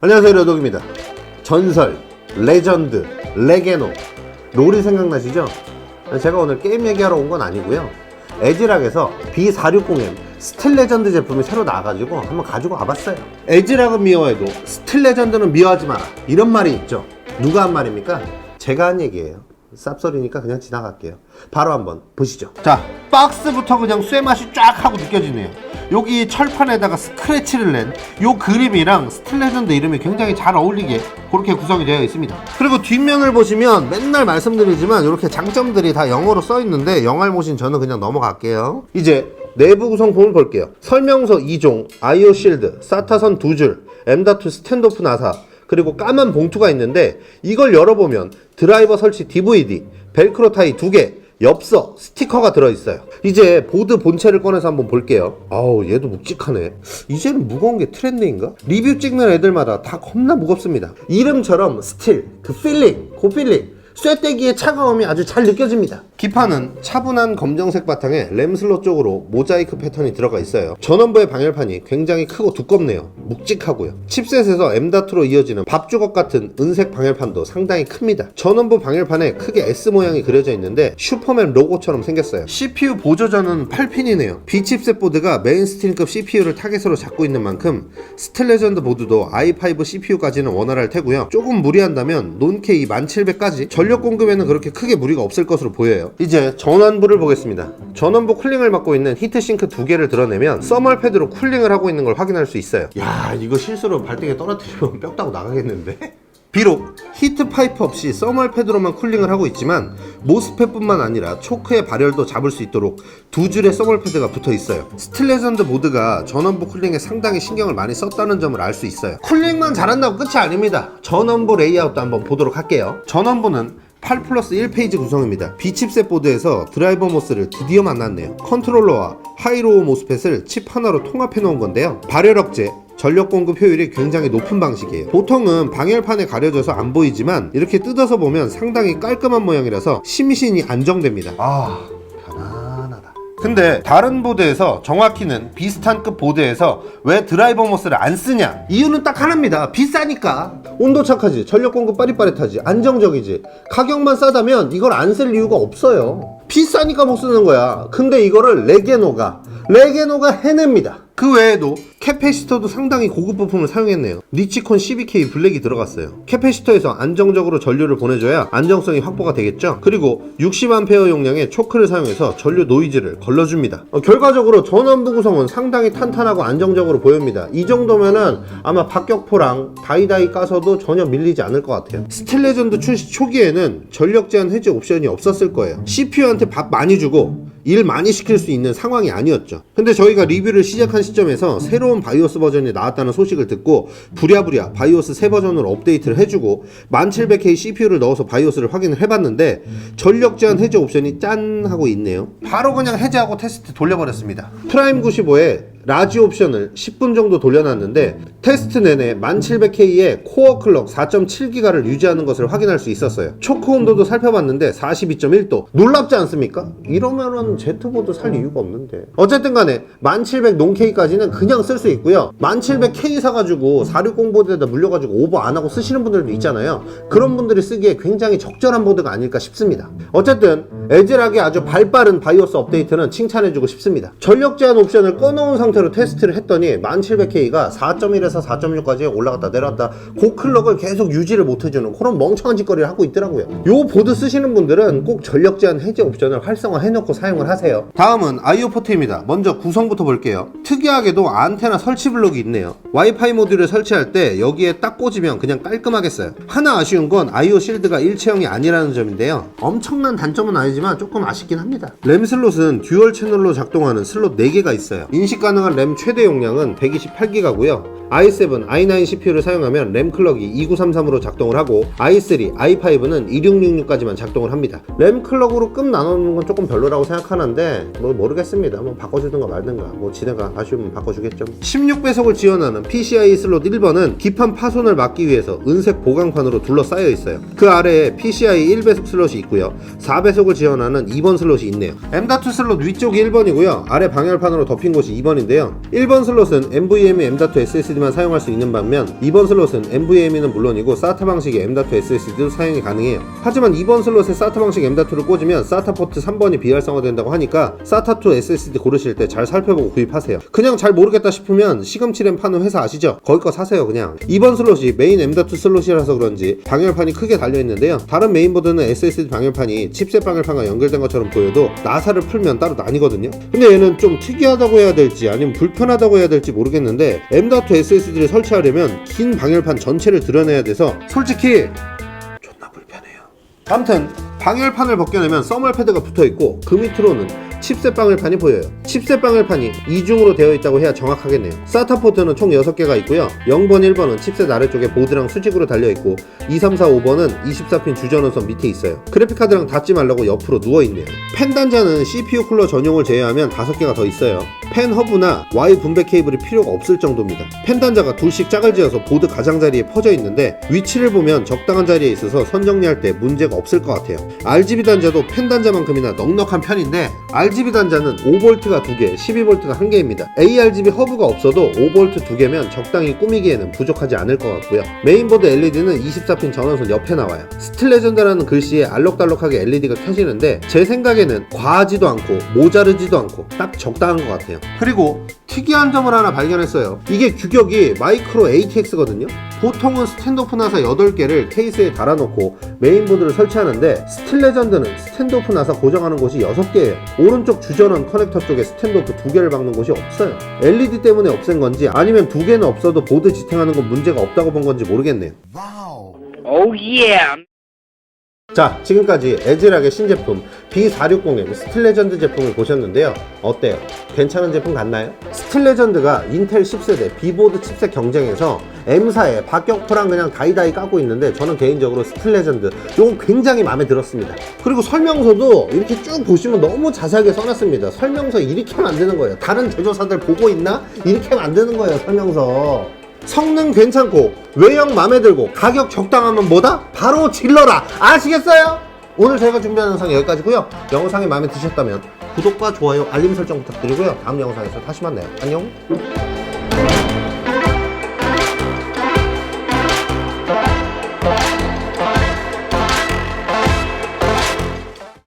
안녕하세요, 려독입니다. 전설, 레전드, 레게노, 롤이 생각나시죠? 제가 오늘 게임 얘기하러 온 건 아니고요. 에즈락에서 B460M 스틸 레전드 제품이 새로 나와가지고 한번 가지고 와봤어요. 에즈락은 미워해도 스틸 레전드는 미워하지 마라, 이런 말이 있죠. 누가 한 말입니까? 제가 한 얘기예요. 쌉소리니까 그냥 지나갈게요. 바로 한번 보시죠. 자, 박스부터 그냥 쇠맛이 쫙 하고 느껴지네요. 여기 철판에다가 스크래치를 낸 요 그림이랑 스틸 레전드 이름이 굉장히 잘 어울리게 그렇게 구성이 되어 있습니다. 그리고 뒷면을 보시면 맨날 말씀드리지만 이렇게 장점들이 다 영어로 써 있는데 영화를 보신 저는 그냥 넘어갈게요. 이제 내부 구성품을 볼게요. 설명서 2종, 아이오 실드, 사타선 2줄, M.2 스탠드오프 나사, 그리고 까만 봉투가 있는데 이걸 열어보면 드라이버 설치 DVD, 벨크로 타이 2개, 엽서, 스티커가 들어있어요. 이제 보드 본체를 꺼내서 한번 볼게요. 아우, 얘도 묵직하네. 이제는 무거운 게 트렌드인가? 리뷰 찍는 애들마다 다 겁나 무겁습니다. 이름처럼 스틸, 그 필링, 쇠떼기의 차가움이 아주 잘 느껴집니다. 기판은 차분한 검정색 바탕에 램슬롯 쪽으로 모자이크 패턴이 들어가 있어요. 전원부의 방열판이 굉장히 크고 두껍네요. 묵직하고요. 칩셋에서 M.2로 이어지는 밥주걱 같은 은색 방열판도 상당히 큽니다. 전원부 방열판에 크게 S 모양이 그려져 있는데 슈퍼맨 로고처럼 생겼어요. CPU 보조전은 8핀이네요. B칩셋 보드가 메인스트림급 CPU를 타겟으로 잡고 있는 만큼 스틸 레전드 보드도 i5 CPU까지는 원활할 테고요. 조금 무리한다면 논K 1700까지 전력 공급에는 그렇게 크게 무리가 없을 것으로 보여요. 이제 전원부를 보겠습니다. 전원부 쿨링을 맡고 있는 히트싱크 2개를 드러내면 서멀 패드로 쿨링을 하고 있는 걸 확인할 수 있어요. 야, 이거 실수로 발등에 떨어뜨리면 뼈 따고 나가겠는데? 비록 히트 파이프 없이 서멀 패드로만 쿨링을 하고 있지만 모스펫뿐만 아니라 초크의 발열도 잡을 수 있도록 2줄의 서멀 패드가 붙어 있어요. 스틸 레전드 보드가 전원부 쿨링에 상당히 신경을 많이 썼다는 점을 알 수 있어요. 쿨링만 잘한다고 끝이 아닙니다. 전원부 레이아웃도 한번 보도록 할게요. 전원부는 8+1 페이지 구성입니다. B칩셋 보드에서 드라이버 모스를 드디어 만났네요. 컨트롤러와 하이로우 모스펫을 칩 하나로 통합해 놓은 건데요. 발열 억제, 전력 공급 효율이 굉장히 높은 방식이에요. 보통은 방열판에 가려져서 안 보이지만 이렇게 뜯어서 보면 상당히 깔끔한 모양이라서 심신이 안정됩니다. 편안하다. 근데 다른 보드에서, 정확히는 비슷한 급 보드에서 왜 드라이버 모스를 안 쓰냐? 이유는 딱 하나입니다. 비싸니까. 온도 착하지, 전력 공급 빠릿빠릿하지, 안정적이지. 가격만 싸다면 이걸 안 쓸 이유가 없어요. 비싸니까 못 쓰는 거야. 근데 이거를 레게노가 해냅니다. 그 외에도 캐패시터도 상당히 고급 부품을 사용했네요. 니치콘 12K 블랙이 들어갔어요. 캐패시터에서 안정적으로 전류를 보내줘야 안정성이 확보가 되겠죠. 그리고 60A 용량의 초크를 사용해서 전류 노이즈를 걸러줍니다. 결과적으로 전원부 구성은 상당히 탄탄하고 안정적으로 보입니다. 이 정도면은 아마 박격포랑 다이다이 까서도 전혀 밀리지 않을 것 같아요. 스틸 레전드 출시 초기에는 전력 제한 해제 옵션이 없었을 거예요. CPU한테 밥 많이 주고 일 많이 시킬 수 있는 상황이 아니었죠. 근데 저희가 리뷰를 시작한 시점에서 새로운 바이오스 버전이 나왔다는 소식을 듣고 부랴부랴 바이오스 새 버전으로 업데이트를 해주고 1700K CPU를 넣어서 바이오스를 확인을 해봤는데 전력 제한 해제 옵션이 짠 하고 있네요. 바로 그냥 해제하고 테스트 돌려버렸습니다. 프라임 95에 라지 옵션을 10분 정도 돌려놨는데 테스트 내내 1700K의 코어 클럭 4.7기가를 유지하는 것을 확인할 수 있었어요. 초크 온도도 살펴봤는데 42.1도. 놀랍지 않습니까? 이러면은 Z보드 살 이유가 없는데. 어쨌든 간에 1700 논K까지는 그냥 쓸 수 있고요. 1700K 사가지고 460 보드에다 물려가지고 오버 안하고 쓰시는 분들도 있잖아요. 그런 분들이 쓰기에 굉장히 적절한 보드가 아닐까 싶습니다. 어쨌든 에즈락의 아주 발빠른 바이오스 업데이트는 칭찬해주고 싶습니다. 전력 제한 옵션을 꺼놓은 상태로 테스트를 했더니 1700K가 4.1에서 4.6까지 올라갔다 내려갔다 고클럭을 계속 유지를 못해주는 그런 멍청한 짓거리를 하고 있더라고요. 요 보드 쓰시는 분들은 꼭 전력 제한 해제 옵션을 활성화해놓고 사용을 하세요. 다음은 아이오 포트입니다. 먼저 구성부터 볼게요. 특이하게도 안테나 설치 블록이 있네요. 와이파이 모듈을 설치할 때 여기에 딱 꽂으면 그냥 깔끔하겠어요. 하나 아쉬운 건 아이오 실드가 일체형이 아니라는 점인데요. 엄청난 단점은 아니지만 조금 아쉽긴 합니다. 램 슬롯은 듀얼 채널로 작동하는 슬롯 4개가 있어요. 인식 가능한 램 최대 용량은 128기가고요. i7, i9 CPU를 사용하면 램 클럭이 2933으로 작동을 하고 i3, i5는 2666까지만 작동을 합니다. 램 클럭으로 끔 나누는 건 조금 별로라고 생각하는데 뭐 모르겠습니다. 뭐 바꿔주든가 말든가 뭐 지네가 아쉬우면 바꿔주겠죠. 16배속을 지원하는 PCIe 슬롯 1번은 기판 파손을 막기 위해서 은색 보강판으로 둘러싸여 있어요. 그 아래에 PCIe 1배속 슬롯이 있고요. 4배속을 지원 지원하는 2번 슬롯이 있네요. M.2 슬롯 위쪽이 1번이고요. 아래 방열판으로 덮인 곳이 2번인데요. 1번 슬롯은 NVMe M.2 SSD만 사용할 수 있는 반면 2번 슬롯은 NVMe는 물론이고 SATA 방식의 M.2 SSD도 사용이 가능해요. 하지만 2번 슬롯에 SATA 방식 M.2를 꽂으면 SATA 포트 3번이 비활성화된다고 하니까 SATA2 SSD 고르실 때 잘 살펴보고 구입하세요. 그냥 잘 모르겠다 싶으면 시금치 램 파는 회사 아시죠? 거기 거 사세요 그냥. 2번 슬롯이 메인 M.2 슬롯이라서 그런지 방열판이 크게 달려있는데요. 다른 메인보드는 SSD 방열판이 칩셋 방열판과 연결된 것처럼 보여도 나사를 풀면 따로 나뉘거든요. 근데 얘는 좀 특이하다고 해야 될지 아니면 불편하다고 해야 될지 모르겠는데 M.2 SSD를 설치하려면 긴 방열판 전체를 드러내야 돼서 솔직히 존나 불편해요. 아무튼 방열판을 벗겨내면 써멀 패드가 붙어있고 그 밑으로는 칩셋 방열판이 보여요. 칩셋 방열판이 이중으로 되어 있다고 해야 정확하겠네요. SATA 포트는 총 6개가 있고요. 0번, 1번은 칩셋 아래쪽에 보드랑 수직으로 달려있고 2, 3, 4, 5번은 24핀 주전원선 밑에 있어요. 그래픽카드랑 닿지 말라고 옆으로 누워있네요. 펜 단자는 CPU 쿨러 전용을 제외하면 5개가 더 있어요. 펜 허브나 Y 분배 케이블이 필요가 없을 정도입니다. 펜 단자가 둘씩 짝을 지어서 보드 가장자리에 퍼져 있는데 위치를 보면 적당한 자리에 있어서 선 정리할 때 문제가 없을 것 같아요. RGB 단자도 펜 단자만큼이나 넉넉한 편인데 RGB 단자는 5V가 2개, 12V가 1개입니다. ARGB 허브가 없어도 5V 2개면 적당히 꾸미기에는 부족하지 않을 것 같고요. 메인보드 LED는 24핀 전원선 옆에 나와요. 스틸레전드라는 글씨에 알록달록하게 LED가 켜지는데 제 생각에는 과하지도 않고 모자르지도 않고 딱 적당한 것 같아요. 그리고 특이한 점을 하나 발견했어요. 이게 규격이 마이크로 ATX거든요. 보통은 스탠드오프 나사 8개를 케이스에 달아놓고 메인보드를 설치하는데 스틸레전드는 스탠드오프 나사 고정하는 곳이 6개예요. 오른쪽 주전원 커넥터 쪽에 스탠드오프 2개를 박는 곳이 없어요. LED 때문에 없앤 건지 아니면 2개는 없어도 보드 지탱하는 건 문제가 없다고 본 건지 모르겠네요. 와우. 오 예. 자, 지금까지 에즈락의 신제품 B460M 스틸레전드 제품을 보셨는데요. 어때요? 괜찮은 제품 같나요? 스틸레전드가 인텔 10세대 B보드 칩셋 경쟁에서 M사의 박격포랑 그냥 다이다이 까고 있는데 저는 개인적으로 스틸레전드 이건 굉장히 마음에 들었습니다. 그리고 설명서도 이렇게 쭉 보시면 너무 자세하게 써놨습니다. 설명서 이렇게 만드는 거예요. 다른 제조사들 보고 있나? 이렇게 만드는 거예요, 설명서. 성능 괜찮고 외형 마음에 들고 가격 적당하면 뭐다? 바로 질러라! 아시겠어요? 오늘 저희가 준비한 영상 여기까지고요. 영상이 마음에 드셨다면 구독과 좋아요, 알림 설정 부탁드리고요. 다음 영상에서 다시 만나요. 안녕.